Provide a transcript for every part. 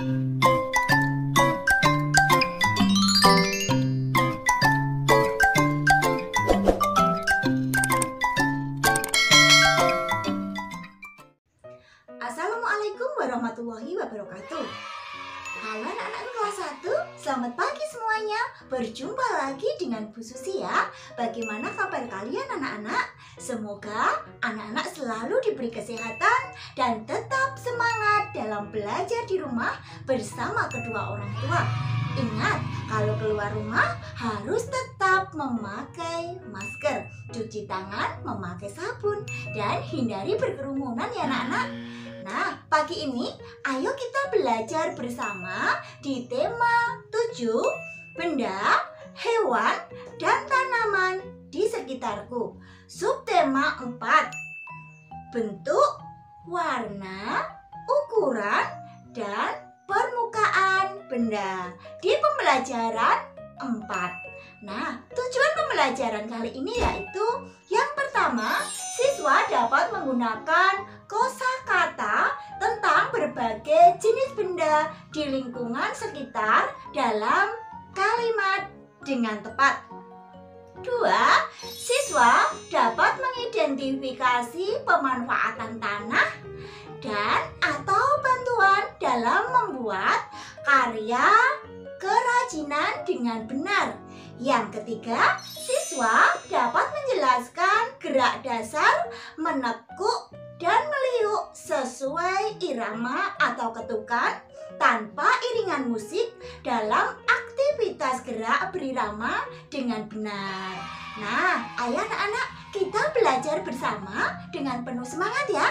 Assalamualaikum warahmatullahi wabarakatuh. Halo anak-anak kelas 1, selamat pagi semuanya. Berjumpa lagi dengan Bu Susi ya. Bagaimana kabar kalian anak-anak? Semoga anak-anak selalu diberi kesehatan dan tetap semangat dalam belajar di rumah bersama kedua orang tua. Ingat, kalau keluar rumah harus tetap memakai masker, cuci tangan, memakai sabun, dan hindari berkerumunan ya anak-anak. Nah, pagi ini ayo kita belajar bersama di tema 7, benda, hewan, dan tanaman di sekitarku. Subtema 4, bentuk, warna, ukuran, dan permukaan benda di pembelajaran 4. Nah, tujuan pembelajaran kali ini yaitu yang pertama, siswa dapat menggunakan kosakata tentang berbagai jenis benda di lingkungan sekitar dalam kalimat dengan tepat. 2. Siswa dapat mengidentifikasi pemanfaatan tanah dan atau bantuan dalam membuat karya kerajinan dengan benar. Yang ketiga, siswa dapat menjelaskan gerak dasar, menekuk, dan meliuk sesuai irama atau ketukan tanpa iringan musik dalam aktivitas gerak berirama dengan benar. Nah, ayo anak-anak, kita belajar bersama dengan penuh semangat ya.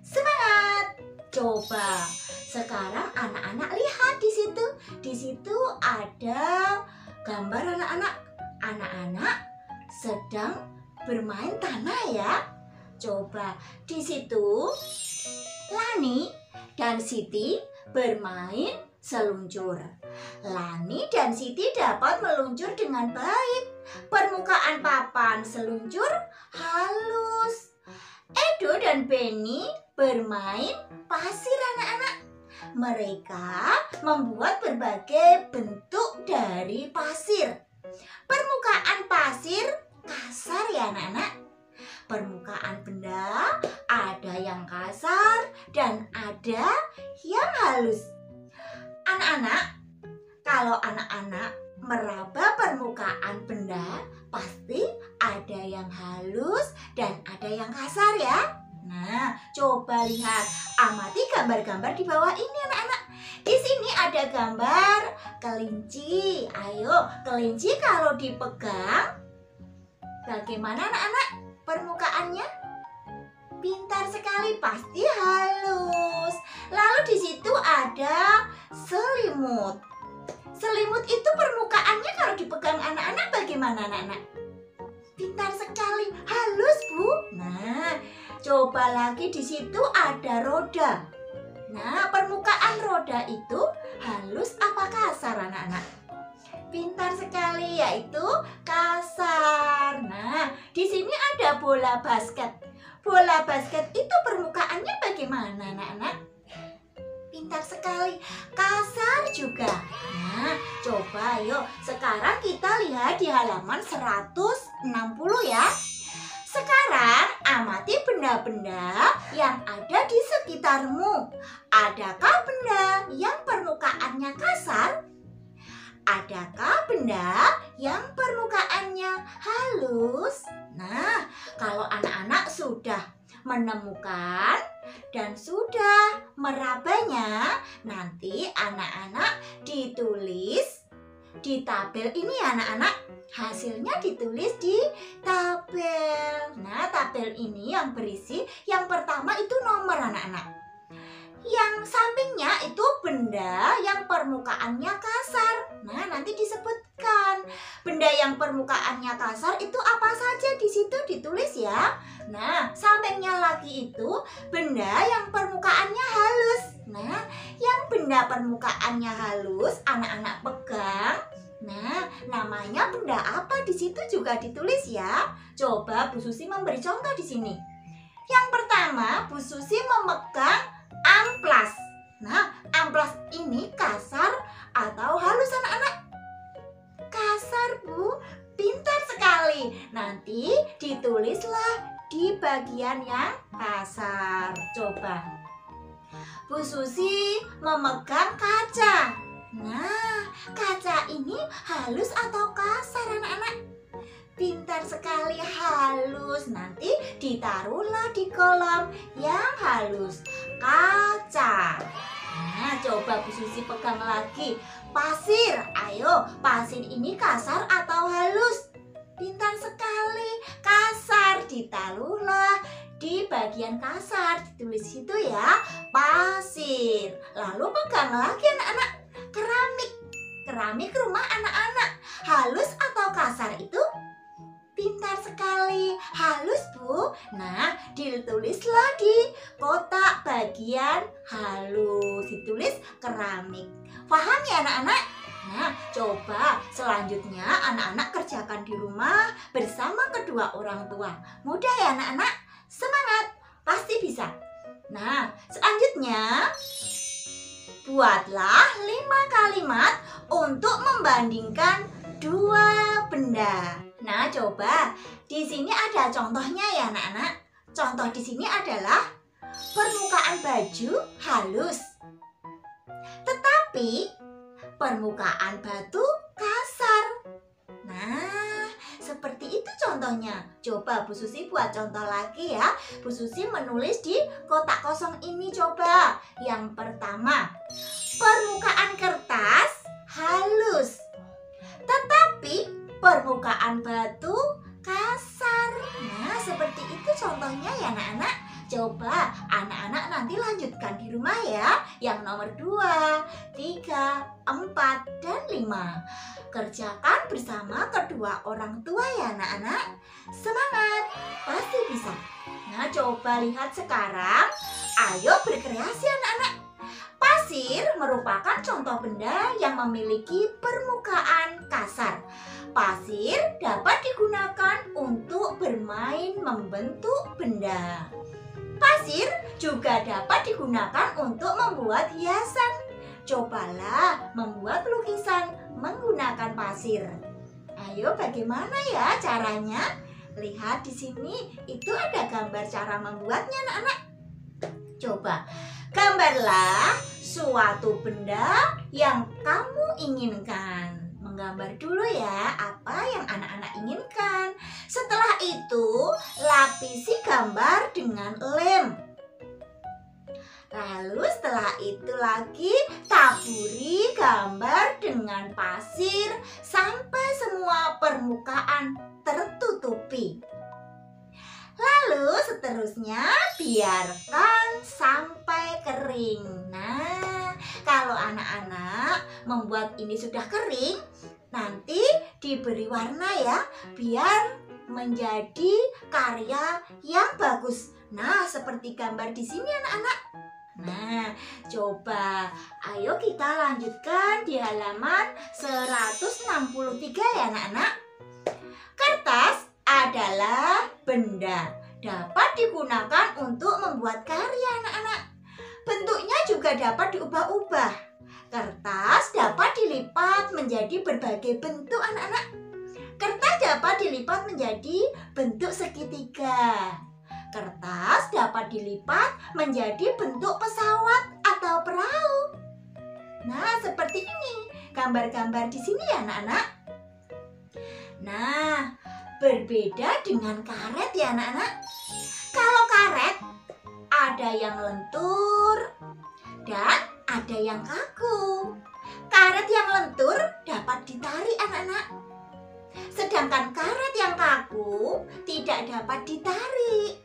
Semangat! Coba sekarang anak-anak lihat di situ. Di situ ada gambar anak-anak. Anak-anak sedang bermain tanah ya. Coba di situ Lani dan Siti bermain seluncur. Lani dan Siti dapat meluncur dengan baik. Permukaan papan seluncur halus. Edo dan Benny bermain pasir anak-anak. Mereka membuat berbagai bentuk dari pasir. Permukaan pasir kasar ya anak-anak. Permukaan benda ada yang kasar dan ada yang halus. Anak-anak, kalau anak-anak meraba permukaan benda, pasti ada yang halus dan ada yang kasar ya. Nah, coba lihat, amati gambar-gambar di bawah ini anak-anak. Di sini ada gambar kelinci. Ayo, kelinci kalau dipegang, bagaimana anak-anak permukaannya? Pintar sekali, pasti halus. Lalu di situ ada selimut. Selimut itu permukaannya kalau dipegang anak-anak bagaimana anak-anak? Pintar sekali, halus Bu. Nah, coba lagi di situ ada roda. Nah, permukaan roda itu halus apa kasar anak-anak? Pintar sekali, yaitu kasar. Nah, di sini ada bola basket. Bola basket itu permukaannya bagaimana anak-anak? Pintar sekali, kasar juga. Nah, coba yuk sekarang kita lihat di halaman 160 ya. Sekarang amati benda-benda yang ada di sekitarmu. Adakah benda yang permukaannya kasar? Adakah benda yang permukaannya halus? Nah, kalau anak-anak sudah menemukan dan sudah merabanya, nanti anak-anak ditulis di tabel ini ya anak-anak. Hasilnya ditulis di tabel. Nah, tabel ini yang berisi yang pertama itu nomor anak-anak. Yang sampingnya itu benda yang permukaannya kasar. Nah, nanti disebutkan benda yang permukaannya kasar itu apa saja, di situ ditulis ya. Nah, sampingnya lagi itu benda yang permukaannya halus. Nah, yang benda permukaannya halus anak-anak pegang. Nah, namanya benda apa, di situ juga ditulis ya. Coba Bu Susi memberi contoh di sini. Yang pertama, Bu Susi memegang amplas. Nah, amplas ini kasar atau halus anak-anak? Kasar, Bu. Pintar sekali. Nanti ditulislah di bagian yang kasar. Coba. Bu Susi memegang kaca. Nah, kaca ini halus atau kasar anak-anak? Pintar sekali, halus. Nanti ditaruhlah di kolom yang halus. Kaca. Nah, coba Bu Susi pegang lagi. Pasir. Ayo, pasir ini kasar atau halus? Pintar sekali, kasar. Ditaruhlah di bagian kasar. Ditulis situ ya, pasir. Lalu pegang lagi anak-anak. Keramik. Keramik rumah anak-anak. Halus atau kasar itu? Pintar sekali, halus Bu. Nah, ditulislah di kotak bagian halus. Ditulis keramik. Paham ya anak-anak? Nah, coba selanjutnya anak-anak kerjakan di rumah bersama kedua orang tua. Mudah ya anak-anak? Semangat, pasti bisa. Nah, selanjutnya buatlah 5 kalimat untuk membandingkan dua benda. Nah, coba di sini ada contohnya ya anak-anak. Contoh di sini adalah permukaan baju halus, tetapi permukaan batu kasar. Nah, seperti itu contohnya. Coba Bu Susi buat contoh lagi ya. Bu Susi menulis di kotak kosong ini coba. Yang pertama, permukaan kertas halus, tetapi permukaan batu kasar. Nah, seperti itu contohnya ya anak-anak. Coba anak-anak nanti lanjutkan di rumah ya. Yang nomor 2, 3, 4, dan 5. Kerjakan bersama kedua orang tua ya anak-anak. Semangat, pasti bisa. Nah, coba lihat sekarang. Ayo berkreasi anak-anak. Pasir merupakan contoh benda yang memiliki permukaan kasar. Pasir dapat digunakan untuk bermain membentuk benda. Pasir juga dapat digunakan untuk membuat hiasan. Cobalah membuat lukisan menggunakan pasir. Ayo, bagaimana ya caranya? Lihat di sini, itu ada gambar cara membuatnya anak-anak. Coba, gambarlah suatu benda yang kamu inginkan. Menggambar dulu ya apa yang anak-anak inginkan. Setelah itu, lapisi gambar dengan lem. Lalu setelah itu lagi taburi gambar dengan pasir sampai semua permukaan tertutupi. Lalu seterusnya biarkan sampai kering. Nah, kalau anak-anak membuat ini sudah kering, nanti diberi warna ya, biar menjadi karya yang bagus. Nah, seperti gambar di sini anak-anak. Nah, coba ayo kita lanjutkan di halaman 163 ya anak-anak. Kertas adalah benda, dapat digunakan untuk membuat karya anak-anak. Bentuknya juga dapat diubah-ubah. Kertas dapat dilipat menjadi berbagai bentuk anak-anak. Kertas dapat dilipat menjadi bentuk segitiga. Kertas dapat dilipat menjadi bentuk pesawat atau perahu. Nah, seperti ini gambar-gambar di sini ya anak-anak. Nah, berbeda dengan karet ya anak-anak. Kalau karet ada yang lentur dan ada yang kaku. Karet yang lentur dapat ditarik anak-anak. Sedangkan karet yang kaku tidak dapat ditarik.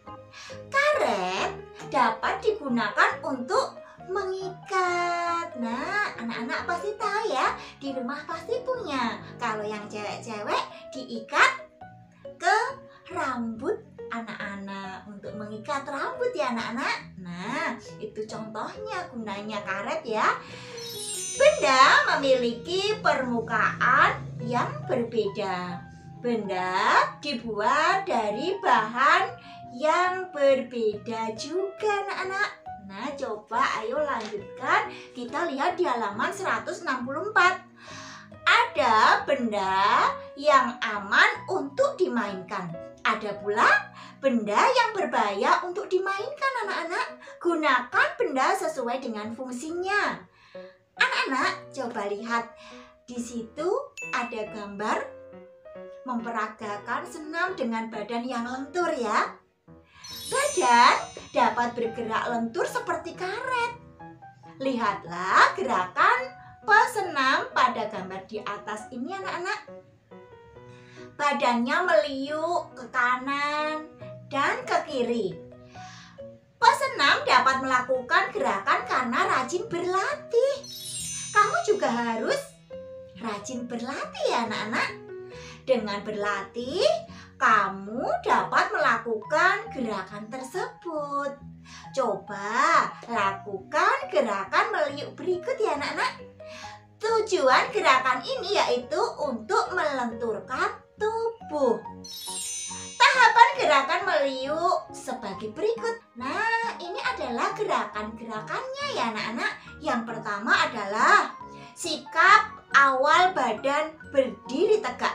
Karet dapat digunakan untuk mengikat. Nah, anak-anak pasti tahu ya, di rumah pasti punya. Kalau yang cewek-cewek diikat ke rambut anak-anak, untuk mengikat rambut ya anak-anak. Nah, itu contohnya gunanya karet ya. Benda memiliki permukaan yang berbeda. Benda dibuat dari bahan yang berbeda juga anak-anak. Nah, coba ayo lanjutkan. Kita kita lihat di halaman 164. Ada benda yang aman untuk dimainkan. Ada pula benda yang berbahaya untuk dimainkan, anak-anak. Gunakan benda sesuai dengan fungsinya. Anak-anak, coba lihat. Di situ ada gambar memperagakan senam dengan badan yang lentur ya. Badan dapat bergerak lentur seperti karet. Lihatlah gerakan pesenam pada gambar di atas ini, anak-anak. Badannya meliuk ke kanan dan ke kiri. Pesenam dapat melakukan gerakan karena rajin berlatih. Kamu juga harus rajin berlatih ya, anak-anak. Dengan berlatih, kamu dapat melakukan gerakan tersebut. Coba lakukan gerakan meliuk berikut ya, anak-anak. Tujuan gerakan ini yaitu untuk melenturkan tubuh. Tahapan gerakan meliuk sebagai berikut. Nah, ini adalah gerakan-gerakannya ya, anak-anak. Yang pertama adalah sikap awal badan berdiri tegak.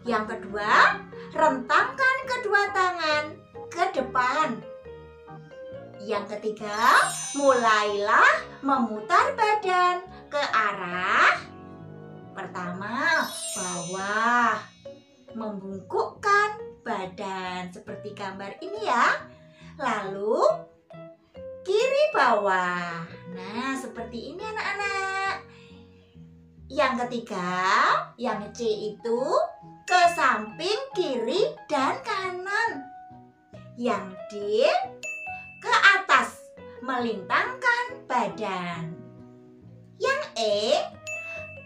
Yang kedua, rentangkan kedua tangan ke depan. Yang ketiga, mulailah memutar badan ke arah pertama, bawah, membungkukkan badan seperti gambar ini ya. Lalu kiri bawah. Nah, seperti ini anak-anak. Yang ketiga, yang C itu ke samping kiri dan kanan. Yang D ke atas, melintangkan badan. Yang E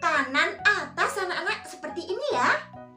kanan atas anak-anak seperti ini ya.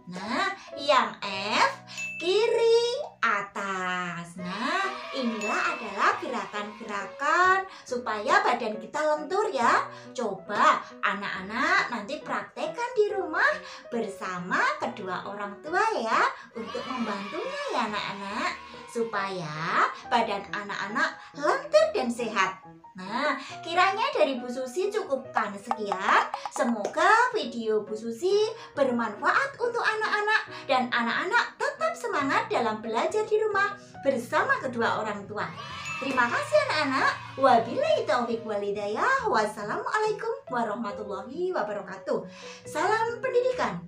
Nah, yang F kiri atas. Nah, inilah adalah gerakan-gerakan supaya badan kita lentur ya. Coba anak-anak nanti praktekkan di rumah bersama kedua orang tua ya, untuk membantunya ya anak-anak, supaya badan anak-anak lentur dan sehat. Nah, kiranya dari Bu Susi cukupkan sekian. Semoga video Bu Susi bermanfaat untuk anak-anak dan anak-anak tetap semangat dalam belajar di rumah bersama kedua orang tua. Terima kasih anak-anak. Wabillahi taufiq wal hidayah. Wassalamualaikum warahmatullahi wabarakatuh. Salam pendidikan.